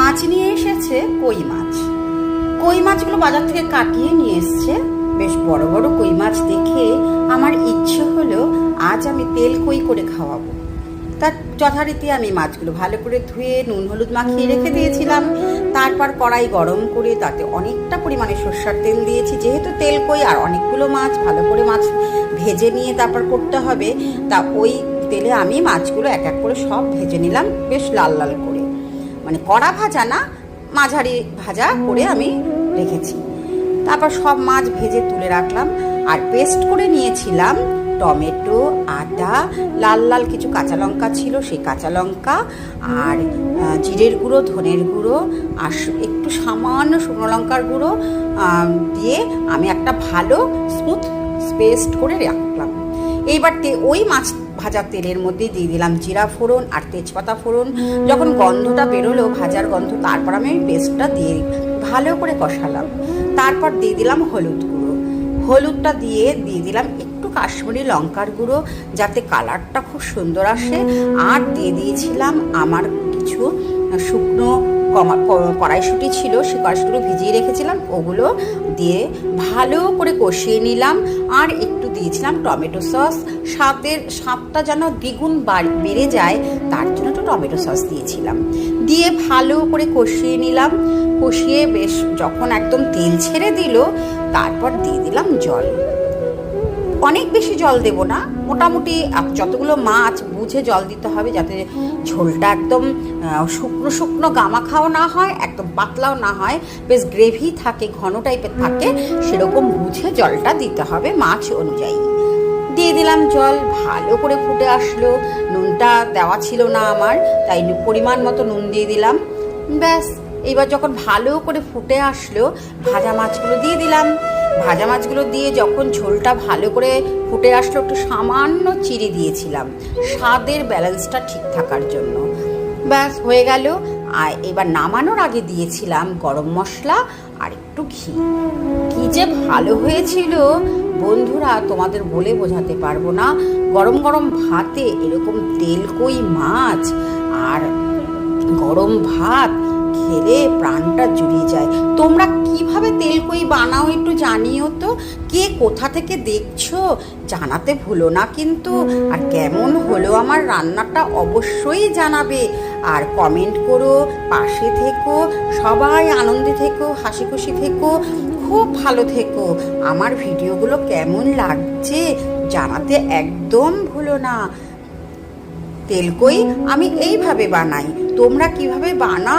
আজ নিয়ে এসেছে কই মাছ। কই মাছগুলো বাজার থেকে কাটিয়ে নিয়ে এসছে। বেশ বড় বড় কই মাছ দেখে আমার ইচ্ছে হলো আজ আমি তেল কই করে খাওয়াবো। তার যথারীতি আমি মাছগুলো ভালো করে ধুয়ে নুন হলুদ মাখিয়ে রেখে দিয়েছিলাম। তারপর কড়াই গরম করে তাতে অনেকটা পরিমাণে সরষের তেল দিয়েছি, যেহেতু তেল কই আর অনেকগুলো মাছ, ভালো করে মাছ ভেজে নিয়ে তারপর করতে হবে। তা ওই তেলে আমি মাছগুলো এক এক করে সব ভেজে নিলাম, বেশ লাল লাল করে, মানে কড়া ভাজা না, মাঝারি ভাজা করে আমি রেখেছি। তারপর সব মাছ ভেজে তুলে রাখলাম। আর পেস্ট করে নিয়েছিলাম টমেটো, আদা, লাল লাল কিছু কাঁচা লঙ্কা ছিল, সেই কাঁচা লঙ্কা আর জিরের গুঁড়ো, ধনের গুঁড়ো আর একটু সামান্য শুকনো লঙ্কার গুঁড়ো দিয়ে আমি একটা ভালো স্মুথ পেস্ট করে রাখলাম। এইবার ওই মাছ ভাজা তেলের মধ্যে দিয়ে দিলাম জিরা ফোড়ন আর তেজপাতা ফোড়ন। যখন গন্ধটা বেরোলো, ভাজার গন্ধ, তারপর আমি পেস্টটা দিয়ে ভালো করে কষালাম। তারপর দিয়ে দিলাম হলুদ গুঁড়ো। হলুদটা দিয়ে দিলাম একটু কাশ্মীরি লঙ্কার গুঁড়ো, যাতে কালারটা খুব সুন্দর আসে। আর দিয়ে দিয়েছিলাম আমার কিছু শুকনো কড়াইশুঁটি ছিল, সেই কড়াইশুঁটিগুলো ভিজিয়ে রেখেছিলাম, ওগুলো দিয়ে ভালো করে কষিয়ে নিলাম। আর একটু দিয়েছিলাম টমেটো সস, স্বাদটা যেন দ্বিগুণ বেড়ে যায় তার জন্য একটু টমেটো সস দিয়েছিলাম। দিয়ে ভালো করে কষিয়ে নিলাম। কষিয়ে বেশ যখন একদম তেল ছেড়ে দিল, তারপর দিয়ে দিলাম জল। অনেক বেশি জল দেব না, মোটামুটি যতগুলো মাছ বুঝে জল দিতে হবে, যাতে ঝোলটা একদম শুকনো শুকনো গামাখাও না হয়, একদম পাতলাও না হয়, বেশ গ্রেভি থাকে, ঘন টাইপের থাকে, সেরকম বুঝে জলটা দিতে হবে মাছ অনুযায়ী। দিয়ে দিলাম জল, ভালো করে ফুটে আসলো। নুনটা দেওয়া ছিল না আমার, তাই পরিমাণ মতো নুন দিয়ে দিলাম। ব্যাস, এবার যখন ভালো করে ফুটে আসলো, ভাজা মাছগুলো দিয়ে দিলাম। ভাজা মাছগুলো দিয়ে যখন ঝোলটা ভালো করে ফুটে আসলো, একটু সামান্য চিনি দিয়েছিলাম স্বাদের ব্যালেন্সটা ঠিক থাকার জন্য। ব্যাস হয়ে গেল। আর এবার নামানোর আগে দিয়েছিলাম গরম মশলা আর একটু ঘি। কি যে ভালো হয়েছিল বন্ধুরা, তোমাদের বলে বোঝাতে পারবো না। গরম গরম ভাতে এরকম তেল কই মাছ আর গরম ভাত খেলে প্রাণটা জুড়িয়ে যায়। তোমরা কিভাবে তেল কই বানাও একটু জানিও তো। কে কোথা থেকে দেখছো জানাতে ভুলো না কিন্তু। আর কেমন হলো আমার রান্নাটা অবশ্যই জানাবে। আর কমেন্ট করো, পাশে থেকো, সবাই আনন্দে থেকো, হাসি খুশি থেকো, খুব ভালো থেকো। আমার ভিডিওগুলো কেমন লাগছে জানাতে একদম ভুলো না। তেল কই আমি এইভাবে বানাই, তোমরা কিভাবে বানাও